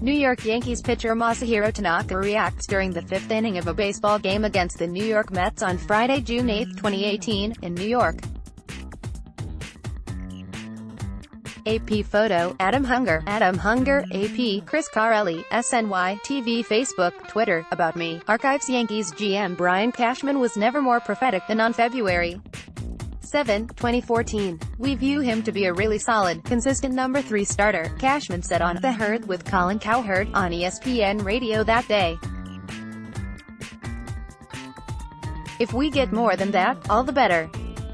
New York Yankees pitcher Masahiro Tanaka reacts during the fifth inning of a baseball game against the New York Mets on Friday, June 8, 2018, in New York. AP photo, Adam Hunger, AP, Chris Carelli, SNY, TV, Facebook, Twitter, About Me, Archives. Yankees GM Brian Cashman was never more prophetic than on February 7, 2014. "We view him to be a really solid, consistent number 3 starter," Cashman said on The Herd with Colin Cowherd on ESPN Radio that day. "If we get more than that, all the better.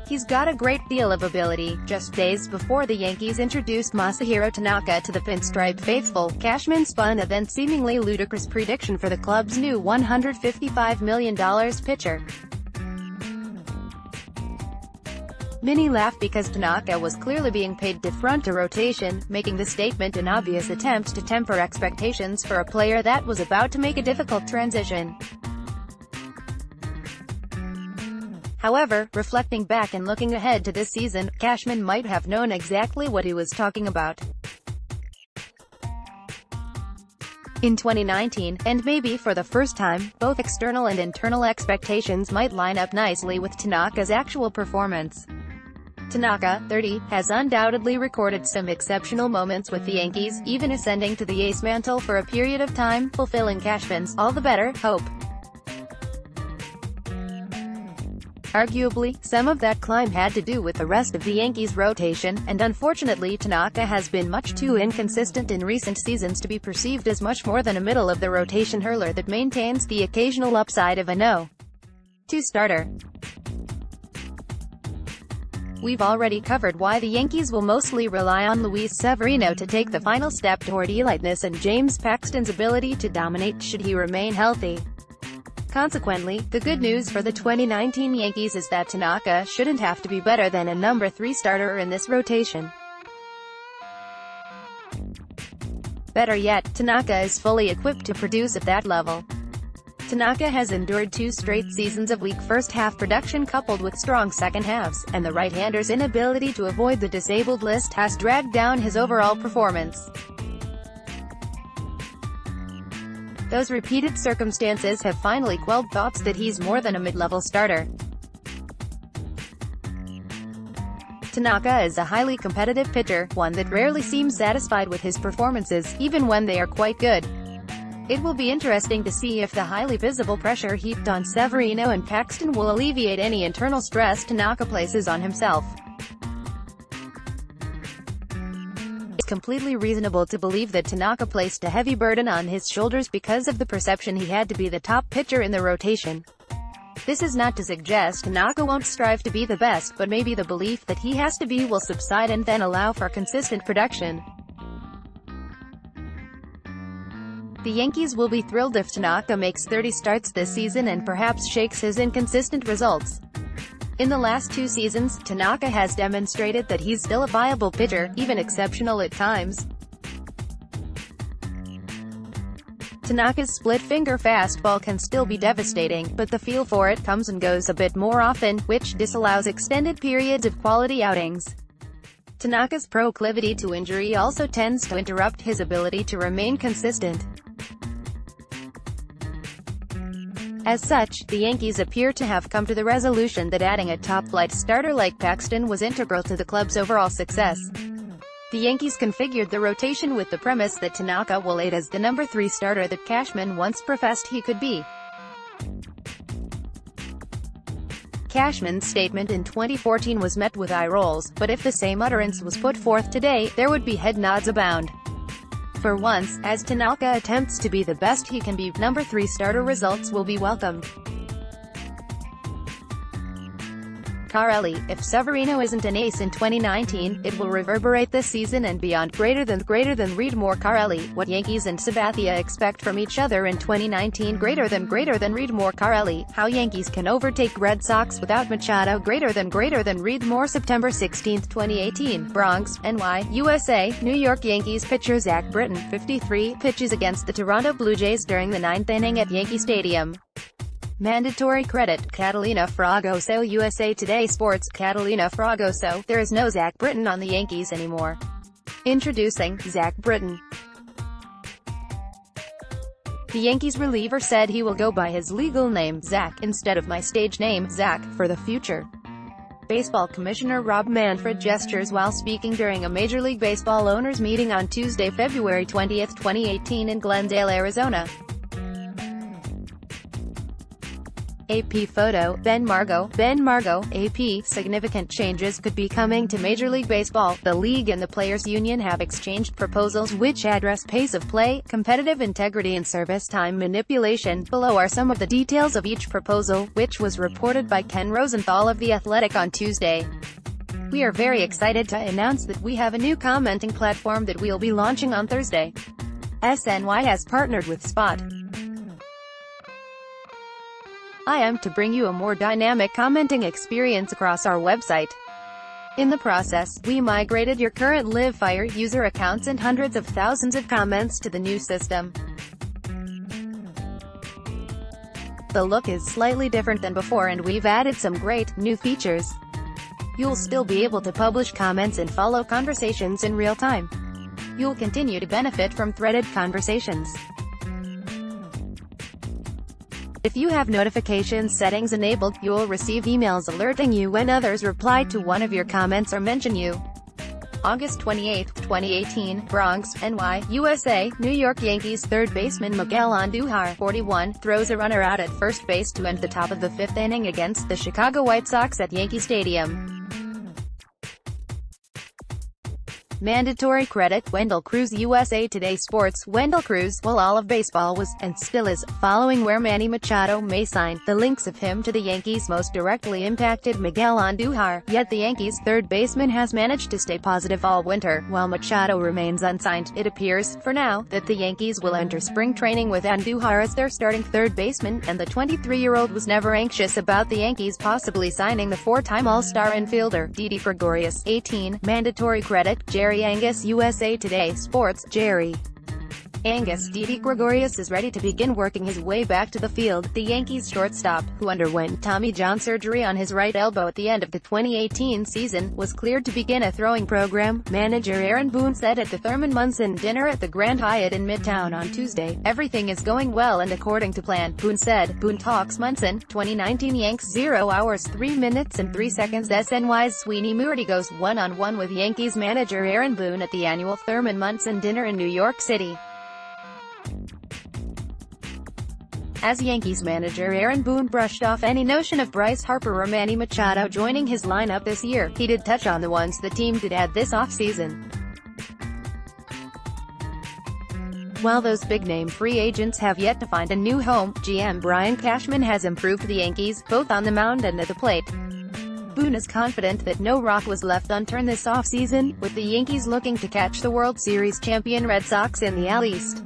He's got a great deal of ability." Just days before the Yankees introduced Masahiro Tanaka to the Pinstripe faithful, Cashman spun a then seemingly ludicrous prediction for the club's new $155 million pitcher. Many laughed because Tanaka was clearly being paid to front a rotation, making the statement an obvious attempt to temper expectations for a player that was about to make a difficult transition. However, reflecting back and looking ahead to this season, Cashman might have known exactly what he was talking about. In 2019, and maybe for the first time, both external and internal expectations might line up nicely with Tanaka's actual performance. Tanaka, 30, has undoubtedly recorded some exceptional moments with the Yankees, even ascending to the ace mantle for a period of time, fulfilling Cashman's "all the better" hope. Arguably, some of that climb had to do with the rest of the Yankees' rotation, and unfortunately Tanaka has been much too inconsistent in recent seasons to be perceived as much more than a middle-of-the-rotation hurler that maintains the occasional upside of a no.2 starter. We've already covered why the Yankees will mostly rely on Luis Severino to take the final step toward eliteness and James Paxton's ability to dominate should he remain healthy. Consequently, the good news for the 2019 Yankees is that Tanaka shouldn't have to be better than a number 3 starter in this rotation. Better yet, Tanaka is fully equipped to produce at that level. Tanaka has endured 2 straight seasons of weak first-half production coupled with strong second halves, and the right-hander's inability to avoid the disabled list has dragged down his overall performance. Those repeated circumstances have finally quelled thoughts that he's more than a mid-level starter. Tanaka is a highly competitive pitcher, one that rarely seems satisfied with his performances, even when they are quite good. It will be interesting to see if the highly visible pressure heaped on Severino and Paxton will alleviate any internal stress Tanaka places on himself. It's completely reasonable to believe that Tanaka placed a heavy burden on his shoulders because of the perception he had to be the top pitcher in the rotation. This is not to suggest Tanaka won't strive to be the best, but maybe the belief that he has to be will subside and then allow for consistent production. The Yankees will be thrilled if Tanaka makes 30 starts this season and perhaps shakes his inconsistent results. In the last 2 seasons, Tanaka has demonstrated that he's still a viable pitcher, even exceptional at times. Tanaka's split-finger fastball can still be devastating, but the feel for it comes and goes a bit more often, which disallows extended periods of quality outings. Tanaka's proclivity to injury also tends to interrupt his ability to remain consistent. As such, the Yankees appear to have come to the resolution that adding a top-flight starter like Paxton was integral to the club's overall success. The Yankees configured the rotation with the premise that Tanaka will aid as the number 3 starter that Cashman once professed he could be. Cashman's statement in 2014 was met with eye rolls, but if the same utterance was put forth today, there would be head nods abound. For once, as Tanaka attempts to be the best he can be, number 3 starter results will be welcomed. Carelli, if Severino isn't an ace in 2019, it will reverberate this season and beyond. Greater than read more Carelli, what Yankees and Sabathia expect from each other in 2019. Greater than read more Carelli, how Yankees can overtake Red Sox without Machado. Greater than read more September 16, 2018, Bronx, NY, USA. New York Yankees pitcher Zach Britton, 53, pitches against the Toronto Blue Jays during the 9th inning at Yankee Stadium. Mandatory credit, Catalina Fragoso. USA Today Sports, Catalina Fragoso. There is no Zach Britton on the Yankees anymore. Introducing Zach Britton. The Yankees reliever said he will go by his legal name, Zach, instead of my stage name, Zach, for the future. Baseball Commissioner Rob Manfred gestures while speaking during a Major League Baseball owners meeting on Tuesday, February 20, 2018 in Glendale, Arizona. AP photo, Ben Margo, AP. Significant changes could be coming to Major League Baseball. The league and the Players Union have exchanged proposals which address pace of play, competitive integrity and service time manipulation. Below are some of the details of each proposal, which was reported by Ken Rosenthal of The Athletic on Tuesday. We are very excited to announce that we have a new commenting platform that we'll be launching on Thursday. SNY has partnered with Spot. I am to bring you a more dynamic commenting experience across our website. In the process, we migrated your current LiveFire user accounts and hundreds of thousands of comments to the new system. The look is slightly different than before and we've added some great, new features. You'll still be able to publish comments and follow conversations in real time. You'll continue to benefit from threaded conversations. If you have notifications settings enabled, you'll receive emails alerting you when others reply to one of your comments or mention you. August 28, 2018, Bronx, NY, USA. New York Yankees third baseman Miguel Andujar, 41, throws a runner out at first base to end the top of the fifth inning against the Chicago White Sox at Yankee Stadium. Mandatory credit, Wendell Cruz. USA Today Sports. Wendell Cruz, while all of baseball was, and still is, following where Manny Machado may sign, the links of him to the Yankees most directly impacted Miguel Andujar, yet the Yankees' third baseman has managed to stay positive all winter, while Machado remains unsigned. It appears, for now, that the Yankees will enter spring training with Andujar as their starting third baseman, and the 23-year-old was never anxious about the Yankees possibly signing the four-time All-Star infielder, Didi Gregorius, 18, mandatory credit, Jerry Angus. USA Today Sports. Jerry Angus. Didi Gregorius is ready to begin working his way back to the field. The Yankees shortstop, who underwent Tommy John surgery on his right elbow at the end of the 2018 season, was cleared to begin a throwing program. Manager Aaron Boone said at the Thurman Munson dinner at the Grand Hyatt in Midtown on Tuesday, "Everything is going well and according to plan," Boone said. Boone talks Munson, 2019 Yanks 0 hours 3 minutes and 3 seconds. SNY's Sweeney Moorty goes one-on-one with Yankees manager Aaron Boone at the annual Thurman Munson dinner in New York City. As Yankees manager Aaron Boone brushed off any notion of Bryce Harper or Manny Machado joining his lineup this year, he did touch on the ones the team did add this offseason. While those big-name free agents have yet to find a new home, GM Brian Cashman has improved the Yankees, both on the mound and at the plate. Boone is confident that no rock was left unturned this offseason, with the Yankees looking to catch the World Series champion Red Sox in the AL East.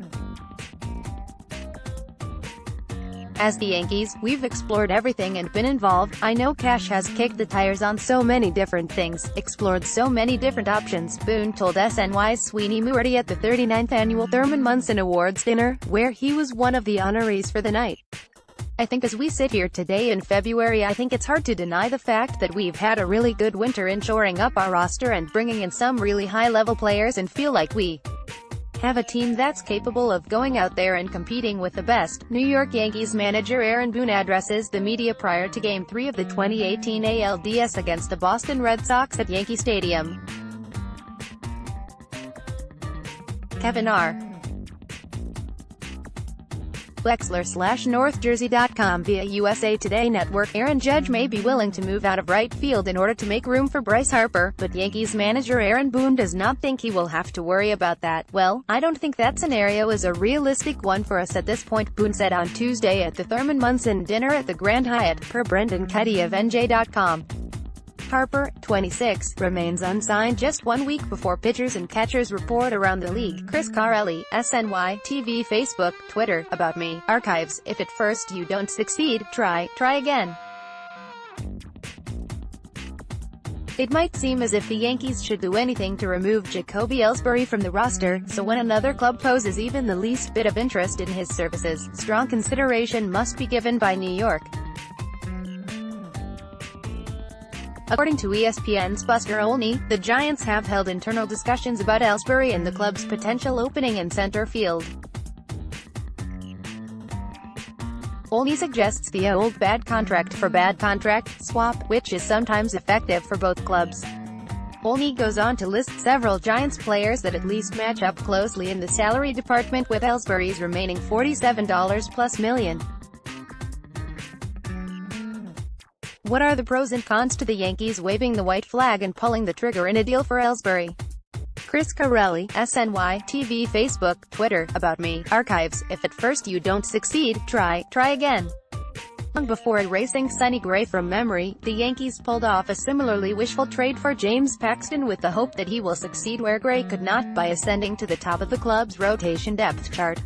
As the Yankees, we've explored everything and been involved. I know Cash has kicked the tires on so many different things, explored so many different options, Boone told SNY's Sweeney Moorty at the 39th annual Thurman Munson Awards dinner, where he was one of the honorees for the night. I think as we sit here today in February, I think it's hard to deny the fact that we've had a really good winter in shoring up our roster and bringing in some really high-level players and feel like we have a team that's capable of going out there and competing with the best. New York Yankees manager Aaron Boone addresses the media prior to Game 3 of the 2018 ALDS against the Boston Red Sox at Yankee Stadium. Kevin R. Wexler/NorthJersey.com. Via USA Today Network, Aaron Judge may be willing to move out of right field in order to make room for Bryce Harper, but Yankees manager Aaron Boone does not think he will have to worry about that. "Well, I don't think that scenario is a realistic one for us at this point," Boone said on Tuesday at the Thurman Munson dinner at the Grand Hyatt, per Brendan Cuddy of NJ.com. Harper, 26, remains unsigned just 1 week before pitchers and catchers report around the league. Chris Carelli, SNY, TV, Facebook, Twitter, About Me, Archives. If at first you don't succeed, try again. It might seem as if the Yankees should do anything to remove Jacoby Ellsbury from the roster, so when another club poses even the least bit of interest in his services, strong consideration must be given by New York. According to ESPN's Buster Olney, the Giants have held internal discussions about Ellsbury and the club's potential opening in center field. Olney suggests the old bad contract for bad contract swap, which is sometimes effective for both clubs. Olney goes on to list several Giants players that at least match up closely in the salary department, with Ellsbury's remaining $47+ million. What are the pros and cons to the Yankees waving the white flag and pulling the trigger in a deal for Ellsbury? Chris Carelli, SNY, TV, Facebook, Twitter, About Me, Archives. If at first you don't succeed, try again. Long before erasing Sonny Gray from memory, the Yankees pulled off a similarly wishful trade for James Paxton with the hope that he will succeed where Gray could not, by ascending to the top of the club's rotation depth chart.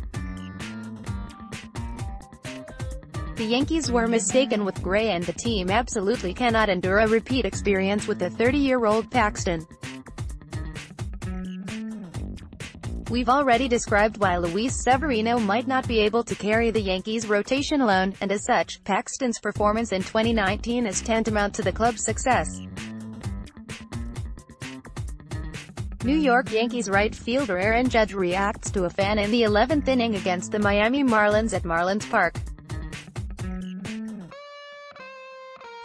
The Yankees were mistaken with Gray, and the team absolutely cannot endure a repeat experience with the 30-year-old Paxton. We've already described why Luis Severino might not be able to carry the Yankees' rotation alone, and as such, Paxton's performance in 2019 is tantamount to the club's success. New York Yankees right fielder Aaron Judge reacts to a fan in the 11th inning against the Miami Marlins at Marlins Park.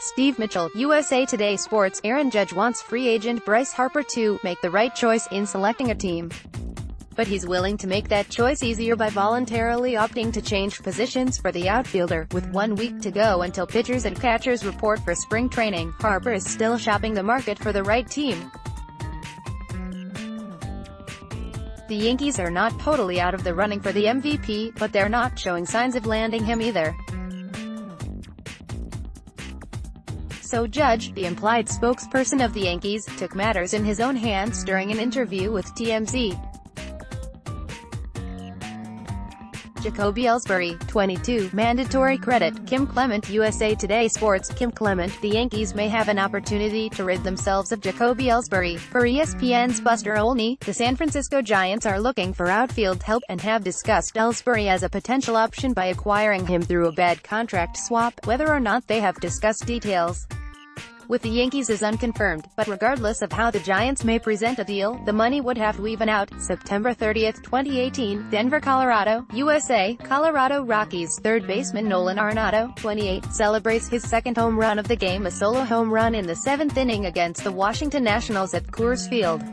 Steve Mitchell, USA Today Sports. Aaron Judge wants free agent Bryce Harper to make the right choice in selecting a team. But he's willing to make that choice easier by voluntarily opting to change positions for the outfielder. With 1 week to go until pitchers and catchers report for spring training, Harper is still shopping the market for the right team. The Yankees are not totally out of the running for the MVP, but they're not showing signs of landing him either. So Judge, the implied spokesperson of the Yankees, took matters in his own hands during an interview with TMZ. Jacoby Ellsbury, 22, mandatory credit. Kim Clement, USA Today Sports. Kim Clement, the Yankees may have an opportunity to rid themselves of Jacoby Ellsbury. Per ESPN's Buster Olney, the San Francisco Giants are looking for outfield help, and have discussed Ellsbury as a potential option by acquiring him through a bad contract swap. Whether or not they have discussed details with the Yankees is unconfirmed, but regardless of how the Giants may present a deal, the money would have to even out. September 30, 2018, Denver, Colorado, USA. Colorado Rockies third baseman Nolan Arenado, 28, celebrates his second home run of the game, a solo home run in the 7th inning against the Washington Nationals at Coors Field.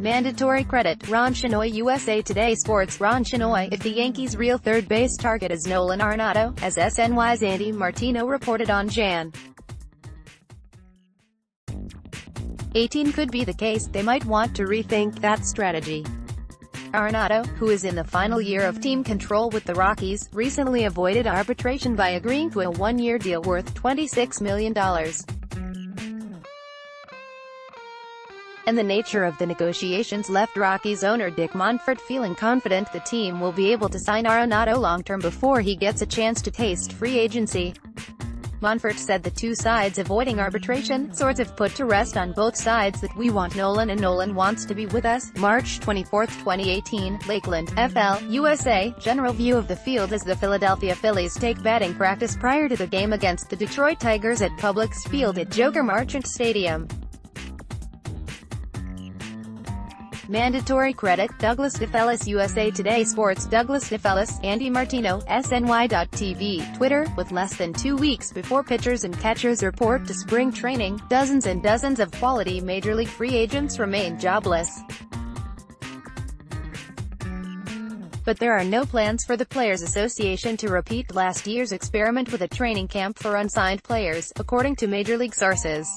Mandatory credit. Ron Shinoy, USA Today Sports. Ron Shinoy, if the Yankees' real third base target is Nolan Arenado, as SNY's Andy Martino reported on Jan. 18 could be the case, they might want to rethink that strategy. Arenado, who is in the final year of team control with the Rockies, recently avoided arbitration by agreeing to a one-year deal worth $26 million. And the nature of the negotiations left Rockies owner Dick Monfort feeling confident the team will be able to sign Arenado long-term before he gets a chance to taste free agency. Monfort said the two sides avoiding arbitration sort of put to rest on both sides that we want Nolan and Nolan wants to be with us. March 24, 2018, Lakeland, FL, USA. General view of the field as the Philadelphia Phillies take batting practice prior to the game against the Detroit Tigers at Publix Field at Joker Marchant Stadium. Mandatory credit. Douglas DeFellis, USA Today Sports. Douglas DeFellis, Andy Martino, SNY.TV, Twitter. With less than 2 weeks before pitchers and catchers report to spring training, dozens and dozens of quality Major League free agents remain jobless. But there are no plans for the Players Association to repeat last year's experiment with a training camp for unsigned players, according to Major League sources.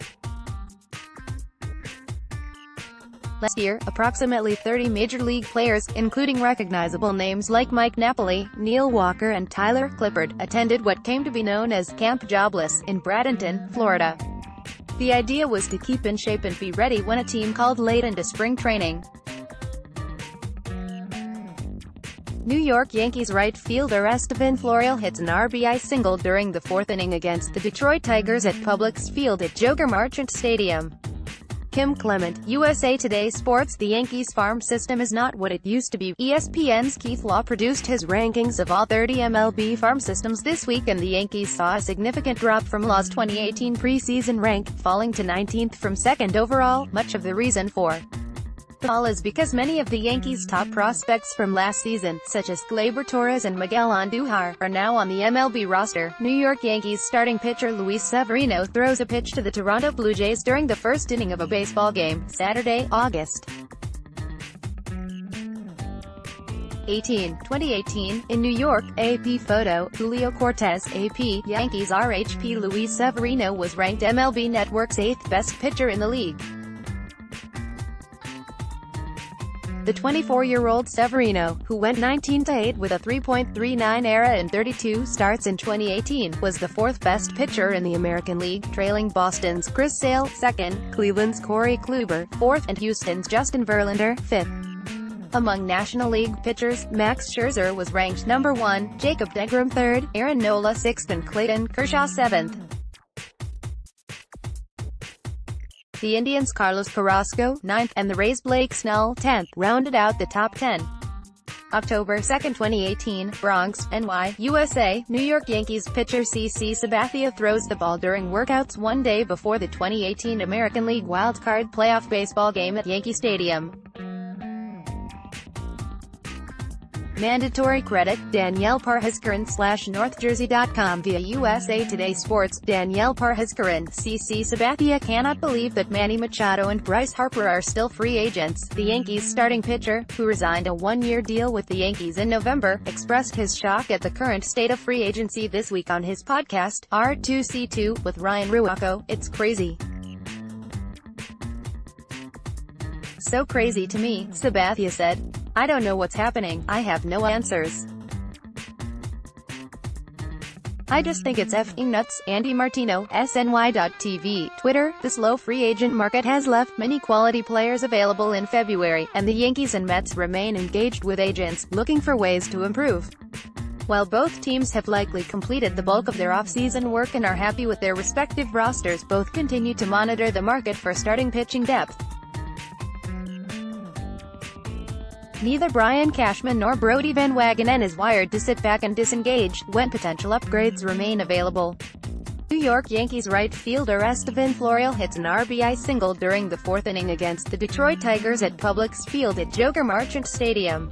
Last year, approximately 30 Major League players, including recognizable names like Mike Napoli, Neil Walker and Tyler Clippard, attended what came to be known as Camp Jobless, in Bradenton, Florida. The idea was to keep in shape and be ready when a team called late into spring training. New York Yankees right fielder Esteban Florial hits an RBI single during the 4th inning against the Detroit Tigers at Publix Field at Joker Marchant Stadium. Kim Clement, USA Today Sports. The Yankees farm system is not what it used to be. ESPN's Keith Law produced his rankings of all 30 MLB farm systems this week, and the Yankees saw a significant drop from Law's 2018 preseason rank, falling to 19th from 2nd overall. Much of the reason for all is because many of the Yankees' top prospects from last season, such as Gleyber Torres and Miguel Andujar, are now on the MLB roster. New York Yankees starting pitcher Luis Severino throws a pitch to the Toronto Blue Jays during the first inning of a baseball game, Saturday, August 18, 2018, in New York. AP photo, Julio Cortez. AP, Yankees RHP Luis Severino was ranked MLB Network's 8th best pitcher in the league. The 24-year-old Severino, who went 19-8 with a 3.39 ERA in 32 starts in 2018, was the 4th best pitcher in the American League, trailing Boston's Chris Sale, 2nd, Cleveland's Corey Kluber, 4th, and Houston's Justin Verlander, 5th. Among National League pitchers, Max Scherzer was ranked number 1, Jacob deGrom 3rd, Aaron Nola 6th, and Clayton Kershaw 7th. The Indians' Carlos Carrasco, 9th, and the Rays' Blake Snell, 10th, rounded out the top 10. October 2, 2018, Bronx, NY, USA, New York Yankees pitcher CC Sabathia throws the ball during workouts one day before the 2018 American League wildcard playoff baseball game at Yankee Stadium. Mandatory credit, Danielle Parhaskaran /NorthJersey.com via USA Today Sports. Danielle Parhaskaran, CC Sabathia cannot believe that Manny Machado and Bryce Harper are still free agents. The Yankees starting pitcher, who resigned a one-year deal with the Yankees in November, expressed his shock at the current state of free agency this week on his podcast, R2C2, with Ryan Ruocco. "It's crazy. So crazy to me," Sabathia said. "I don't know what's happening. I have no answers. I just think it's effing nuts." Andy Martino, SNY.TV, Twitter. The slow free agent market has left many quality players available in February, and the Yankees and Mets remain engaged with agents, looking for ways to improve. While both teams have likely completed the bulk of their off-season work and are happy with their respective rosters, both continue to monitor the market for starting pitching depth. Neither Brian Cashman nor Brodie Van Wagenen is wired to sit back and disengage when potential upgrades remain available. New York Yankees right fielder Estevan Florial hits an RBI single during the 4th inning against the Detroit Tigers at Publix Field at Joker Marchant Stadium.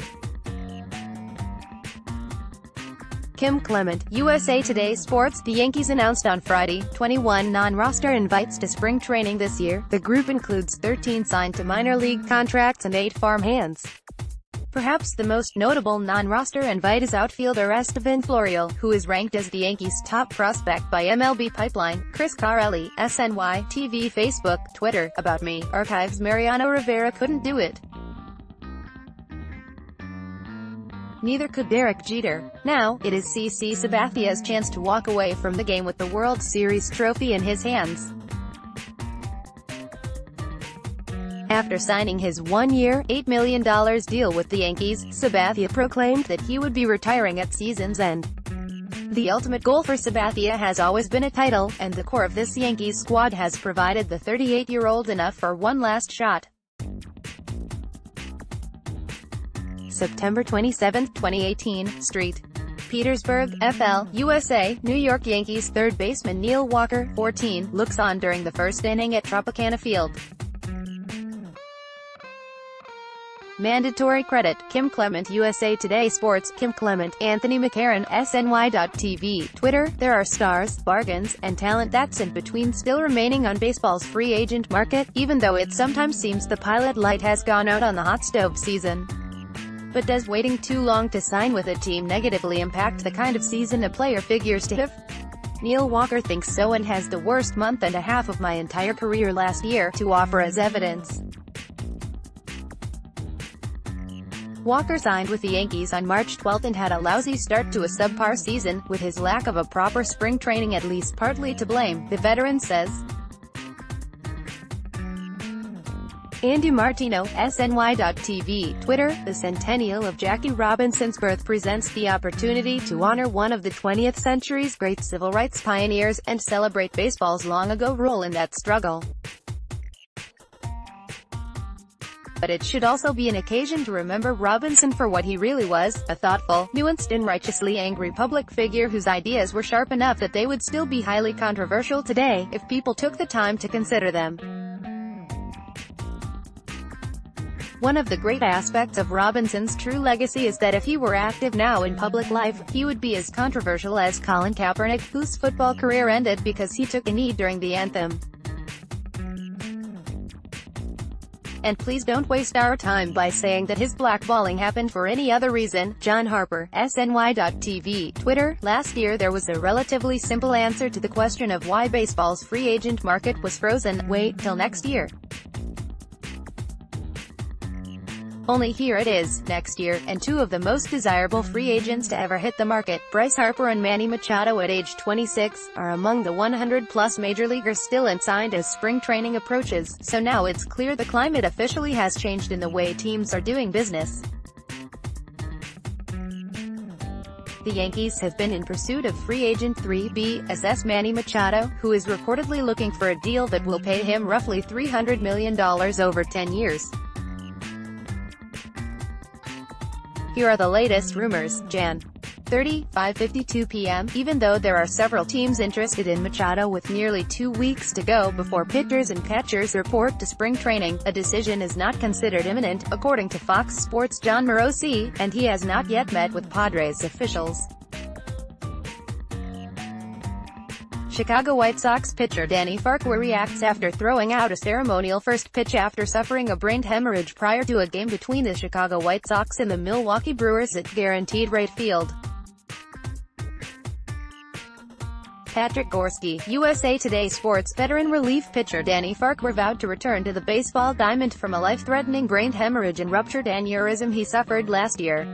Kim Clement, USA Today Sports. The Yankees announced on Friday 21 non-roster invites to spring training this year. The group includes 13 signed to minor league contracts and 8 farm hands. Perhaps the most notable non-roster invite is outfielder Estevan Florial, who is ranked as the Yankees' top prospect by MLB Pipeline. Chris Carelli, SNY, TV, Facebook, Twitter, About Me, Archives. Mariano Rivera couldn't do it. Neither could Derek Jeter. Now, it is CC Sabathia's chance to walk away from the game with the World Series trophy in his hands. After signing his one-year, $8 million deal with the Yankees, Sabathia proclaimed that he would be retiring at season's end. The ultimate goal for Sabathia has always been a title, and the core of this Yankees squad has provided the 38-year-old enough for one last shot. September 27, 2018, St. Petersburg, FL, USA, New York Yankees third baseman Neil Walker, 14, looks on during the first inning at Tropicana Field. Mandatory credit, Kim Clement, USA Today Sports. Kim Clement, Anthony McCarron, SNY.TV, Twitter. There are stars, bargains, and talent that's in between still remaining on baseball's free agent market, even though it sometimes seems the pilot light has gone out on the hot stove season. But does waiting too long to sign with a team negatively impact the kind of season a player figures to have? Neil Walker thinks so and has the worst month and a half of my entire career last year to offer as evidence. Walker signed with the Yankees on March 12 and had a lousy start to a subpar season, with his lack of a proper spring training at least partly to blame, the veteran says. Andy Martino, SNY.TV, Twitter. The centennial of Jackie Robinson's birth presents the opportunity to honor one of the 20th century's great civil rights pioneers, and celebrate baseball's long-ago role in that struggle. But it should also be an occasion to remember Robinson for what he really was, a thoughtful, nuanced and righteously angry public figure whose ideas were sharp enough that they would still be highly controversial today, if people took the time to consider them. One of the great aspects of Robinson's true legacy is that if he were active now in public life, he would be as controversial as Colin Kaepernick, whose football career ended because he took a knee during the anthem. And please don't waste our time by saying that his blackballing happened for any other reason. John Harper, SNY.TV, Twitter. Last year there was a relatively simple answer to the question of why baseball's free agent market was frozen. Wait till next year. Only here it is, next year, and two of the most desirable free agents to ever hit the market, Bryce Harper and Manny Machado at age 26, are among the 100-plus major leaguers still unsigned as spring training approaches, so now it's clear the climate officially has changed in the way teams are doing business. The Yankees have been in pursuit of free agent 3B Manny Machado, who is reportedly looking for a deal that will pay him roughly $300 million over 10 years. Here are the latest rumors. Jan. 30, 5:52 p.m. Even though there are several teams interested in Machado with nearly 2 weeks to go before pitchers and catchers report to spring training, a decision is not considered imminent, according to Fox Sports' John Morosi, and he has not yet met with Padres officials. Chicago White Sox pitcher Danny Farquhar reacts after throwing out a ceremonial first pitch after suffering a brain hemorrhage prior to a game between the Chicago White Sox and the Milwaukee Brewers at Guaranteed Rate Field. Patrick Gorski, USA Today Sports. Veteran relief pitcher Danny Farquhar vowed to return to the baseball diamond from a life-threatening brain hemorrhage and ruptured aneurysm he suffered last year.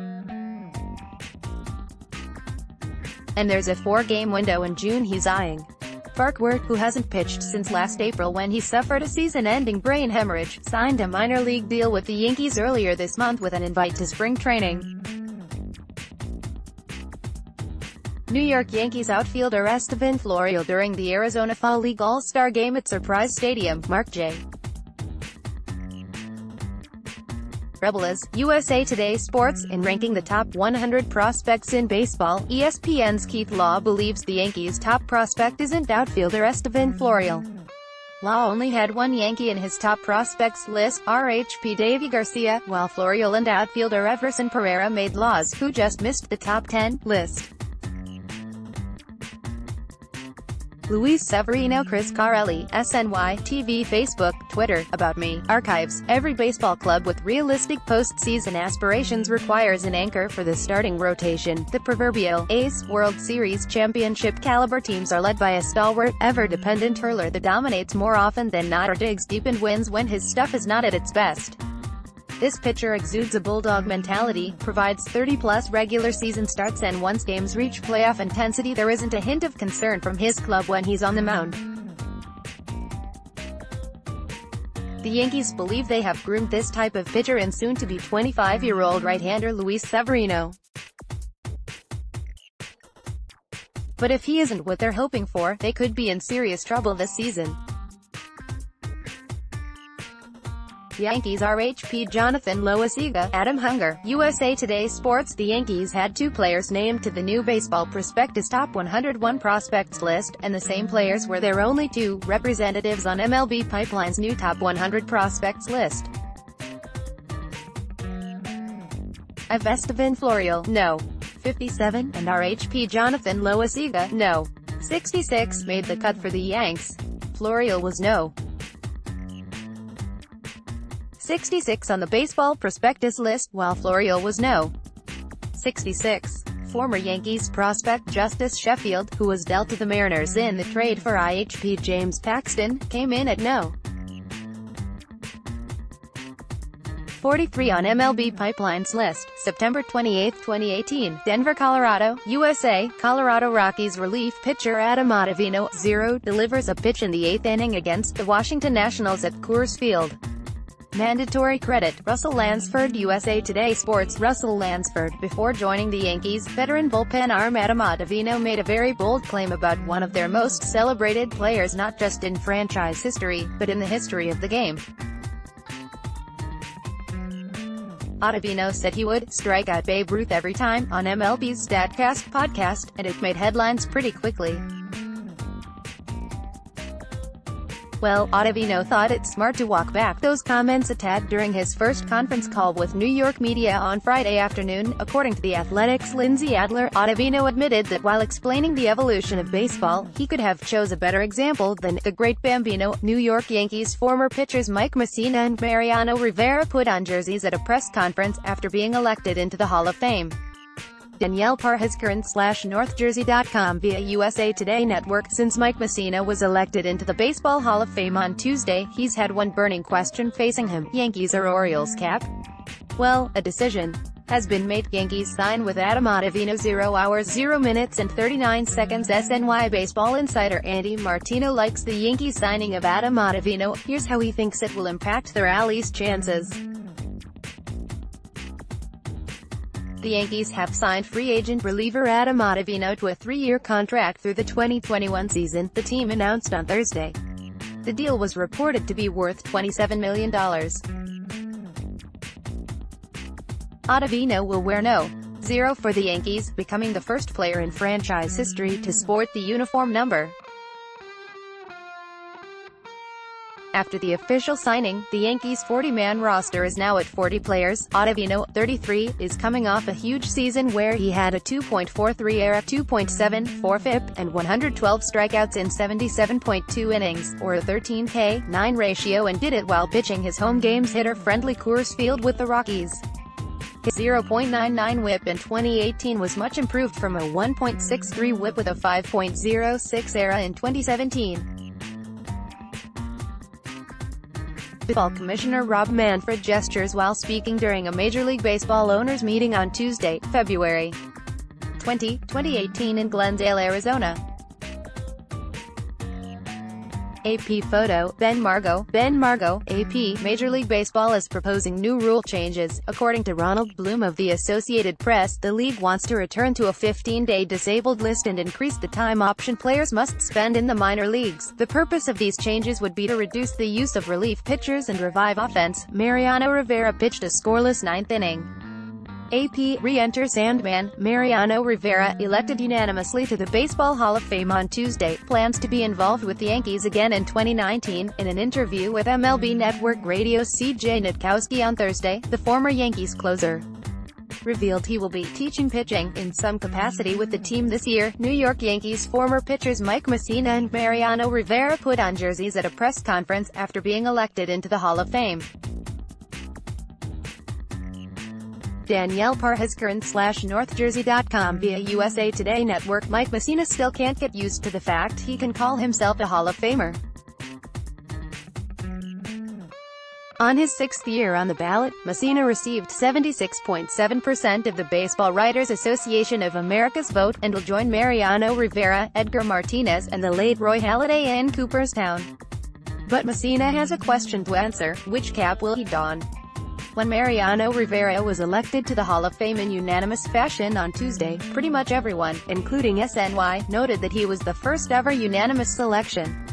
And there's a 4-game window in June he's eyeing. Farquhar, who hasn't pitched since last April when he suffered a season-ending brain hemorrhage, signed a minor league deal with the Yankees earlier this month with an invite to spring training. New York Yankees outfielder Esteban Florial during the Arizona Fall League All-Star Game at Surprise Stadium. Mark J. Rebels, USA Today Sports. In ranking the top 100 prospects in baseball, ESPN's Keith Law believes the Yankees' top prospect isn't outfielder Esteban Florial. Law only had one Yankee in his top prospects list, RHP Davy Garcia, while Florial and outfielder Everson Pereira made Law's, who just missed the top 10, list. Luis Severino. Chris Carelli, SNY, TV, Facebook, Twitter. About me. Archives. Every baseball club with realistic postseason aspirations requires an anchor for the starting rotation. The proverbial ace World Series championship caliber teams are led by a stalwart, ever-dependent hurler that dominates more often than not or digs deep and wins when his stuff is not at its best. This pitcher exudes a bulldog mentality, provides 30-plus regular season starts, and once games reach playoff intensity there isn't a hint of concern from his club when he's on the mound. The Yankees believe they have groomed this type of pitcher in soon-to-be 25-year-old right-hander Luis Severino. But if he isn't what they're hoping for, they could be in serious trouble this season. Yankees RHP Jonathan Loaizaga, Adam Hunger, USA Today Sports. The Yankees had 2 players named to the new Baseball Prospectus Top 101 Prospects list, and the same players were their only 2 representatives on MLB Pipeline's new Top 100 Prospects list. Esteban Florial, no. 57, and RHP Jonathan Loaizaga, no. 66, made the cut for the Yanks. Florial was no. 66 on the Baseball Prospectus list, while Florial was no. 66. Former Yankees prospect Justice Sheffield, who was dealt to the Mariners in the trade for IHP James Paxton, came in at no. 43 on MLB Pipeline's list, September 28, 2018, Denver, Colorado, USA. Colorado Rockies relief pitcher Adam Ottavino, 0, delivers a pitch in the 8th inning against the Washington Nationals at Coors Field. Mandatory credit. Russell Lansford, USA Today Sports. Russell Lansford. Before joining the Yankees, veteran bullpen arm Adam Ottavino made a very bold claim about one of their most celebrated players not just in franchise history, but in the history of the game. Ottavino said he would strike out Babe Ruth every time on MLB's StatCast podcast, and it made headlines pretty quickly. Well, Ottavino thought it smart to walk back those comments a tad during his first conference call with New York media on Friday afternoon. According to The Athletic's Lindsay Adler, Ottavino admitted that while explaining the evolution of baseball, he could have chose a better example than the great Bambino. New York Yankees former pitchers Mike Mussina and Mariano Rivera put on jerseys at a press conference after being elected into the Hall of Fame. Danielle Parhascaran/NorthJersey.com via USA Today Network. Since Mike Mussina was elected into the Baseball Hall of Fame on Tuesday, he's had one burning question facing him: Yankees or Orioles cap? Well, a decision has been made. Yankees sign with Adam Ottavino. 0 hours 0 minutes and 39 seconds. SNY Baseball insider Andy Martino likes the Yankees signing of Adam Ottavino. Here's how he thinks it will impact their Rally's chances. The Yankees have signed free agent reliever Adam Ottavino to a 3-year contract through the 2021 season, the team announced on Thursday. The deal was reported to be worth $27 million. Ottavino will wear no. 0 for the Yankees, becoming the first player in franchise history to sport the uniform number. After the official signing, the Yankees' 40-man roster is now at 40 players. Ottavino, 33, is coming off a huge season where he had a 2.43 ERA, 2.74 FIP, and 112 strikeouts in 77.2 innings, or a 13K/9 ratio, and did it while pitching his home games hitter-friendly Coors Field with the Rockies. His 0.99 WHIP in 2018 was much improved from a 1.63 WHIP with a 5.06 ERA in 2017. Baseball Commissioner Rob Manfred gestures while speaking during a Major League Baseball owners meeting on Tuesday, February 20, 2018 in Glendale, Arizona. AP photo, Ben Margo, AP. Major League Baseball is proposing new rule changes. According to Ronald Bloom of the Associated Press, the league wants to return to a 15-day disabled list and increase the time option players must spend in the minor leagues. The purpose of these changes would be to reduce the use of relief pitchers and revive offense. Mariano Rivera pitched a scoreless 9th inning. AP. Re-enter Sandman. Mariano Rivera, elected unanimously to the Baseball Hall of Fame on Tuesday, plans to be involved with the Yankees again in 2019. In an interview with MLB Network Radio's C.J. Nitkowski on Thursday, the former Yankees closer revealed he will be teaching pitching in some capacity with the team this year. New York Yankees former pitchers Mike Mussina and Mariano Rivera put on jerseys at a press conference after being elected into the Hall of Fame. Danielle Parhascaran/NorthJersey.com via USA Today Network. Mike Mussina still can't get used to the fact he can call himself a Hall of Famer. On his 6th year on the ballot, Mussina received 76.7% of the Baseball Writers Association of America's vote, and will join Mariano Rivera, Edgar Martinez, and the late Roy Halladay in Cooperstown. But Mussina has a question to answer: which cap will he don? When Mariano Rivera was elected to the Hall of Fame in unanimous fashion on Tuesday, pretty much everyone, including SNY, noted that he was the first ever unanimous selection.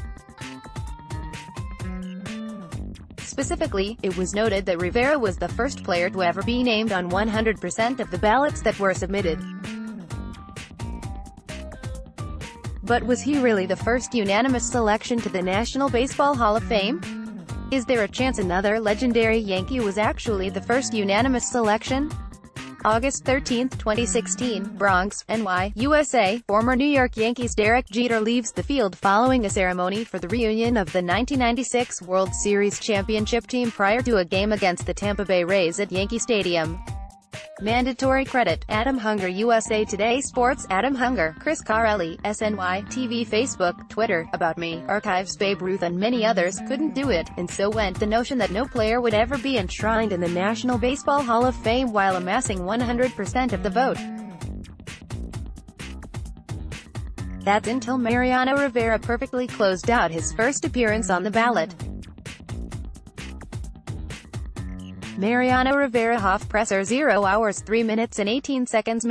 Specifically, it was noted that Rivera was the first player to ever be named on 100% of the ballots that were submitted. But was he really the first unanimous selection to the National Baseball Hall of Fame? Is there a chance another legendary Yankee was actually the first unanimous selection? August 13, 2016, Bronx, NY, USA. Former New York Yankees Derek Jeter leaves the field following a ceremony for the reunion of the 1996 World Series championship team prior to a game against the Tampa Bay Rays at Yankee Stadium. Mandatory credit: Adam Hunger. USA Today Sports. Adam Hunger, Chris Carelli, SNY, TV, Facebook, Twitter, About Me, Archives. Babe Ruth and many others couldn't do it, and so went the notion that no player would ever be enshrined in the National Baseball Hall of Fame while amassing 100% of the vote. That's until Mariano Rivera perfectly closed out his first appearance on the ballot. Mariano Rivera Hoff presser. 0 hours 3 minutes and 18 seconds.